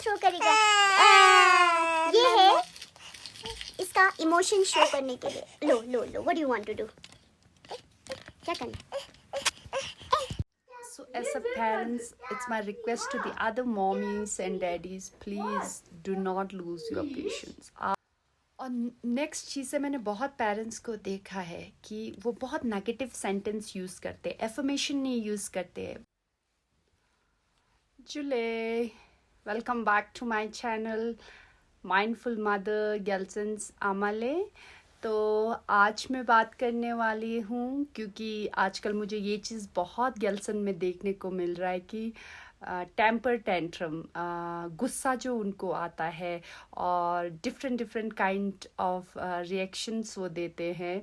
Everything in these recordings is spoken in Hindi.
थ्रो करेगा। ये है इसका इमोशन शो करने के लिए। लो लो लो, what do you want to do? क्या करना? So as a parents, it's my request to the other mommies and daddies, please do not lose your patience. और नेक्स्ट चीज़ है, मैंने बहुत पेरेंट्स को देखा है कि वो बहुत नेगेटिव सेंटेंस यूज़ करते हैं, एफर्मेशन नहीं यूज़ करते हैं। जुले, welcome back to my channel mindful mother गेल्सन्स आमाले। तो आज मैं बात करने वाली हूँ क्योंकि आजकल मुझे ये चीज़ बहुत गेल्सन में देखने को मिल रहा है कि टेम्पर टेंट्रम, गुस्सा जो उनको आता है और डिफरेंट काइंड ऑफ रिएक्शंस वो देते हैं।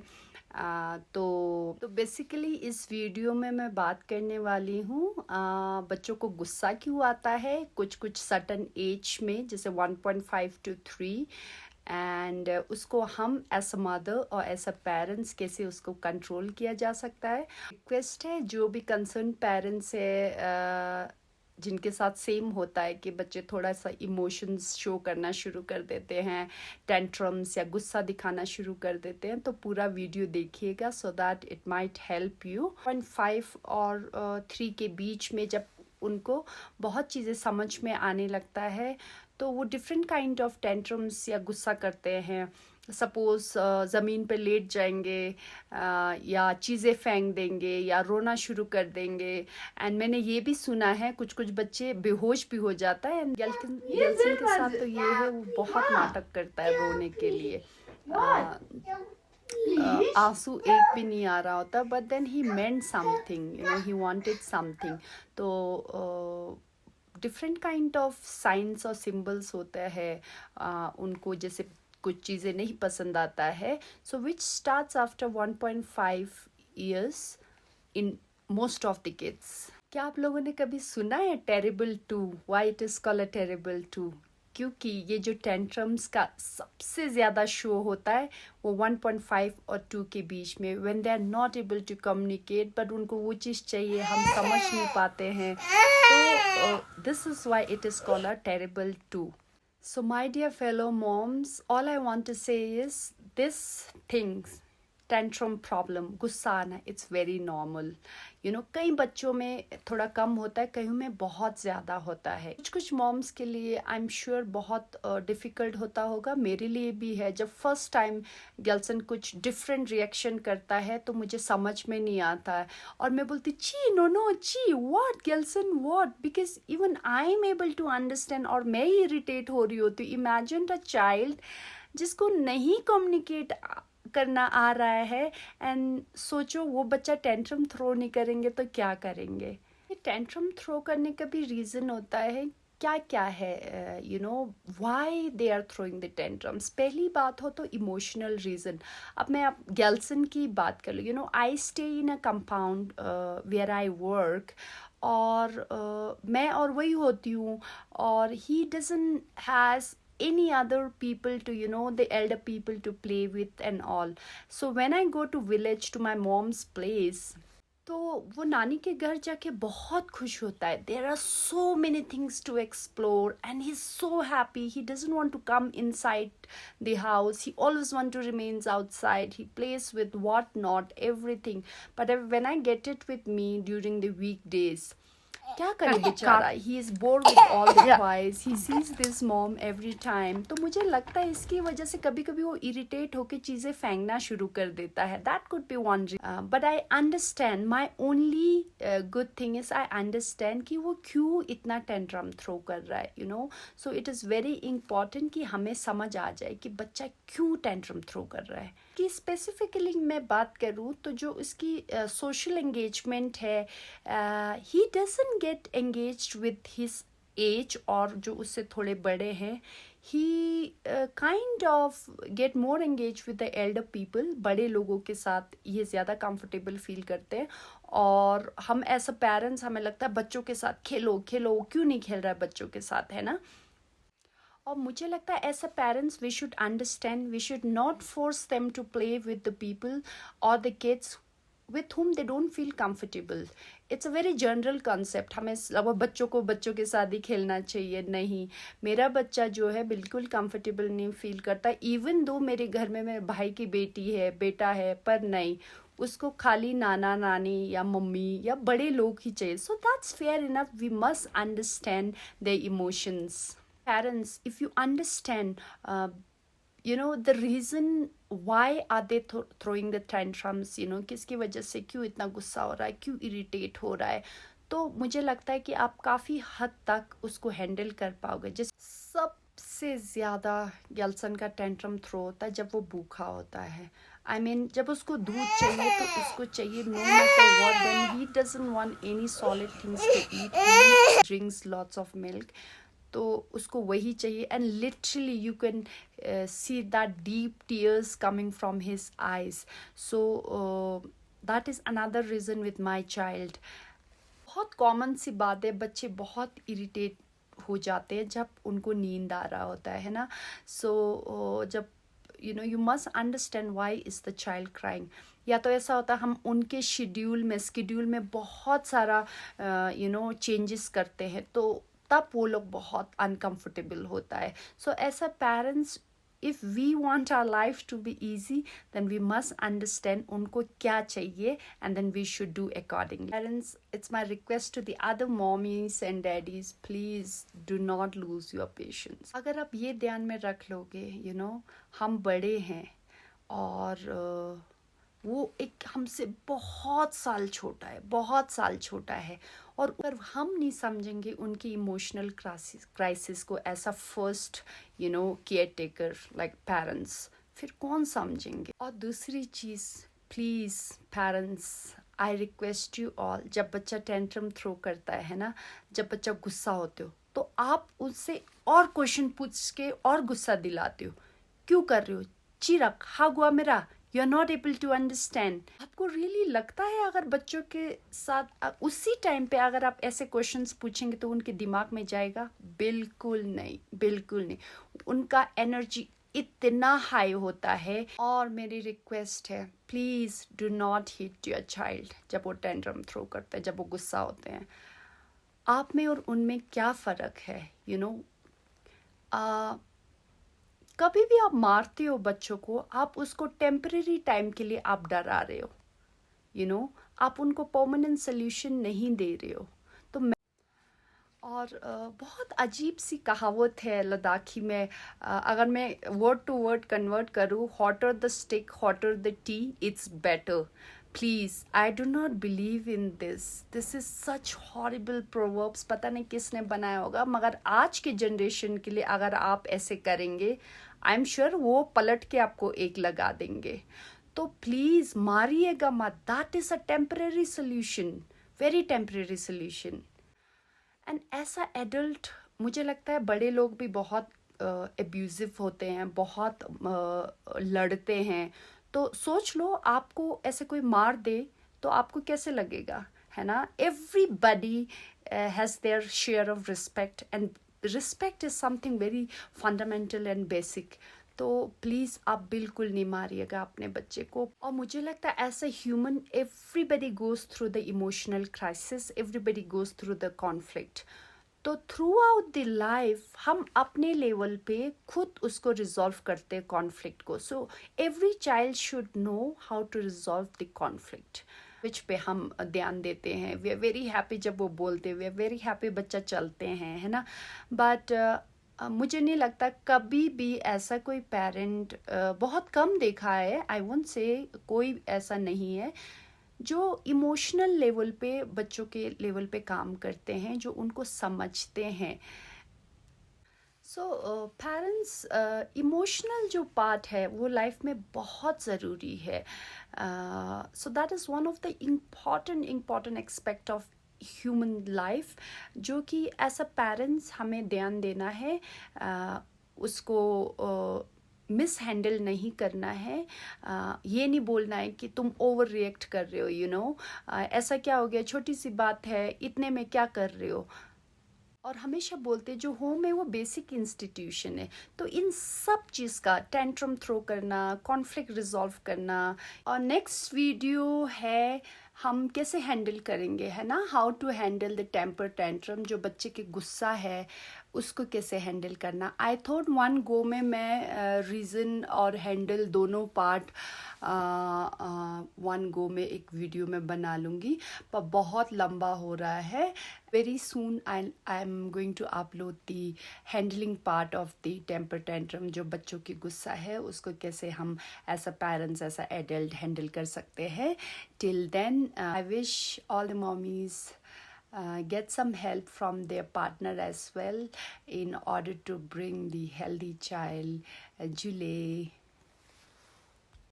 तो बेसिकली इस वीडियो में मैं बात करने वाली हूँ बच्चों को गुस्सा क्यों आता है कुछ सर्टन एज में, जैसे 1.5 to 3, एंड उसको हम एज अ मदर और एज अ पेरेंट्स कैसे उसको कंट्रोल किया जा सकता है। रिक्वेस्ट है जो भी कंसर्न पेरेंट्स है जिनके साथ सेम होता है कि बच्चे थोड़ा सा इमोशंस शो करना शुरू कर देते हैं, टेंट्रम्स या गुस्सा दिखाना शुरू कर देते हैं, तो पूरा वीडियो देखिएगा so that it might help you. 1.5 और 3 के बीच में जब उनको बहुत चीज़ें समझ में आने लगता है तो वो डिफरेंट काइंड ऑफ टेंट्रम्स या गुस्सा करते हैं। सपोज ज़मीन पे लेट जाएंगे या चीज़ें फेंक देंगे या रोना शुरू कर देंगे। एंड मैंने ये भी सुना है कुछ बच्चे बेहोश भी हो जाता है। एंड गेल्सन के साथ तो ये है, वो बहुत नाटक करता है रोने के लिए। आंसू एक भी नहीं आ रहा होता, but then he meant something, he wanted something. तो डिफरेंट काइंड ऑफ साइंस और सिंबल्स होते हैं उनको, जैसे कुछ चीज़ें नहीं पसंद आता है, so which starts after 1.5 years in most of the kids. क्या आप लोगों ने कभी सुना है terrible 2? Why it is called a terrible 2? क्योंकि ये जो टेंट्रम्स का सबसे ज़्यादा शो होता है वो 1.5 और 2 के बीच में, when they are not able to communicate, but उनको वो चीज़ चाहिए, हम समझ नहीं पाते हैं। तो this is why it is called a terrible 2. So my dear fellow moms, all I want to say is this things, tantrum problem, गुस्सा आना, it's very normal. कई बच्चों में थोड़ा कम होता है, कईयों में बहुत ज़्यादा होता है। कुछ मॉम्स के लिए आई एम श्योर बहुत डिफ़िकल्ट होता होगा, मेरे लिए भी है। जब फर्स्ट टाइम गेल्सन कुछ डिफरेंट रिएक्शन करता है तो मुझे समझ में नहीं आता है और मैं बोलती ची नो ची व्हाट गेल्सन what, because even I am able to understand और मैं ही इरिटेट हो रही होती। इमेजिन अ चाइल्ड जिसको नहीं कम्युनिकेट करना आ रहा है, एंड सोचो वो बच्चा टेंट्रम थ्रो नहीं करेंगे तो क्या करेंगे। टेंट्रम थ्रो करने का भी रीज़न होता है, क्या है, why they are throwing the tantrums. पहली बात हो तो इमोशनल रीज़न। अब मैं गेल्सन की बात कर लूँ, I stay in a compound where I work, और मैं और वही होती हूँ, और he doesn't has any other people to, the elder people to play with and all. So when I go to village to my mom's place, तो वो नानी के घर जाके बहुत खुश होता है। There are so many things to explore and he is so happy. He doesn't want to come inside the house, he always want to remains outside, he plays with what not everything. But when I get it with me during the week days, क्या करे बेचारा, he is bored with all the toys, he sees this mom every time. तो मुझे लगता है इसकी वजह से कभी कभी वो इरिटेट होकर चीज़ें फेंकना शुरू कर देता है। That could be one reason, but I understand. My only good thing is I understand कि वो क्यों इतना टेंट्रम थ्रो कर रहा है, so it is very important कि हमें समझ आ जाए कि बच्चा क्यों टेंट्रम थ्रो कर रहा है। कि स्पेसिफिकली मैं बात करूँ तो जो इसकी सोशल एंगेजमेंट है, he doesn't get engaged with his age, और जो उससे थोड़े बड़े हैं he kind of get more engage with the elder people. बड़े लोगों के साथ ये ज़्यादा कंफर्टेबल फील करते हैं, और हम एज अ पेरेंट्स हमें लगता है बच्चों के साथ खेलो क्यों नहीं खेल रहा है बच्चों के साथ, है ना। और मुझे लगता है as a parents we should understand, we should not force them to play with the people और the kids with whom they don't feel comfortable. It's a very general concept. हमें लगभग बच्चों को बच्चों के साथ ही खेलना चाहिए, नहीं, मेरा बच्चा जो है बिल्कुल कंफर्टेबल नहीं फील करता, इवन दो मेरे घर में मेरे भाई की बेटी है, बेटा है, पर नहीं, उसको खाली नाना नानी या मम्मी या बड़े लोग ही चाहिए. So that's fair enough. We must understand their emotions. Parents, if you understand the reason why are they throwing the tantrums, किसकी वजह से क्यों इतना गुस्सा हो रहा है, क्यों इरिटेट हो रहा है, तो मुझे लगता है कि आप काफ़ी हद तक उसको हैंडल कर पाओगे. जिस सबसे ज़्यादा गैल्सन का टेंट्रम थ्रो होता है जब वो भूखा होता है. जब उसको दूध चाहिए तो उसको चाहिए no matter what, then he doesn't want any solid things to eat, he drinks lots of milk, तो उसको वही चाहिए. And literally you can see that deep tears coming from his eyes. So that is another reason with my child. बहुत कॉमन सी बात है, बच्चे बहुत इरिटेट हो जाते हैं जब उनको नींद आ रहा होता है ना. सो जब you must understand why is the child crying. या तो ऐसा होता है हम उनके शेड्यूल में बहुत सारा चेंजेस करते हैं, तो तब वो लोग बहुत अनकंफर्टेबल होता है. So as a parents, if we want our life to be easy, then we must understand उनको क्या चाहिए, and then we should do accordingly. Parents, it's my request to the other mommies and daddies, please do not lose your patience. अगर आप ये ध्यान में रख लोगे, हम बड़े हैं और वो एक हमसे बहुत साल छोटा है, और अगर हम नहीं समझेंगे उनकी इमोशनल क्राइसिस को as a first care taker like parents, फिर कौन समझेंगे. और दूसरी चीज़, please parents, I request you all, जब बच्चा टेंट्रम थ्रो करता है ना, जब बच्चा गुस्सा होते हो, तो आप उससे और क्वेश्चन पूछ के और गुस्सा दिलाते हो. क्यों कर रहे हो, चिरक हाँ गुआ मेरा, you are not able to understand. आपको रियली लगता है अगर बच्चों के साथ उसी टाइम पे अगर आप ऐसे क्वेश्चंस पूछेंगे तो उनके दिमाग में जाएगा? बिल्कुल नहीं. उनका एनर्जी इतना हाई होता है. और मेरी रिक्वेस्ट है, please do not hit your child जब वो टेंट्रम थ्रो करते हैं, जब वो गुस्सा होते हैं. आप में और उनमें क्या फ़र्क है? कभी भी आप मारते हो बच्चों को, आप उसको टेम्परेरी टाइम के लिए आप डरा रहे हो, आप उनको परमानेंट सोल्यूशन नहीं दे रहे हो. तो और बहुत अजीब सी कहावत है लद्दाखी में, अगर मैं वर्ड टू वर्ड कन्वर्ट करूँ, hotter the stick hotter the T, it's better. Please, I do not believe in this is such horrible proverbs. पता नहीं किसने बनाया होगा, मगर आज के जनरेशन के लिए अगर आप ऐसे करेंगे, आई एम श्योर वो पलट के आपको एक लगा देंगे. तो प्लीज़ मारिएगा मत. That is a temporary solution, very temporary solution. And ऐसा एडल्ट, मुझे लगता है बड़े लोग भी बहुत एब्यूजिव होते हैं, बहुत लड़ते हैं. तो सोच लो, आपको ऐसे कोई मार दे तो आपको कैसे लगेगा, है ना. Everybody has their share of respect, and respect is something very fundamental and basic. तो प्लीज़ आप बिल्कुल नहीं मारिएगा अपने बच्चे को. और मुझे लगता है as a human, everybody goes through the emotional crisis, everybody goes through the conflict. तो थ्रू आउट द लाइफ हम अपने लेवल पे खुद उसको रिजॉल्व करते हैं कॉन्फ्लिक्ट को. So every child should know how to resolve the conflict, which पे हम ध्यान देते हैं. वी आर वेरी हैप्पी जब वो बोलते, वी आर वेरी हैप्पी बच्चा चलते हैं, है ना. बट मुझे नहीं लगता कभी भी ऐसा कोई पेरेंट, बहुत कम देखा है, आई वोंट से कोई ऐसा नहीं है जो इमोशनल लेवल पे बच्चों के लेवल पे काम करते हैं, जो उनको समझते हैं. सो पेरेंट्स, इमोशनल जो पार्ट है वो लाइफ में बहुत ज़रूरी है. सो that is one of the important expect of human life, जो कि एज अ पेरेंट्स हमें ध्यान देना है. उसको मिस हैंडल नहीं करना है. ये नहीं बोलना है कि तुम ओवर रिएक्ट कर रहे हो, ऐसा क्या हो गया, छोटी सी बात है, इतने में क्या कर रहे हो. और हमेशा बोलते जो होम है वो बेसिक इंस्टीट्यूशन है, तो इन सब चीज़ का टेंट्रम थ्रो करना, कॉन्फ्लिक्ट रिजॉल्व करना। और नेक्स्ट वीडियो है हम कैसे हैंडल करेंगे, है ना, how to handle the temper tantrum, जो बच्चे के गुस्सा है उसको कैसे हैंडल करना। आई थॉट वन गो में मैं रीज़न और हैंडल दोनों पार्ट वन गो में एक वीडियो में बना लूँगी, पर बहुत लंबा हो रहा है। Very soon I am going to upload the handling part of the temper tantrum, जो बच्चों की गुस्सा है उसको कैसे हम as a parents, as a adult handle कर सकते हैं। Till then I wish all the mommies get some help from their partner as well in order to bring the healthy child, Jule.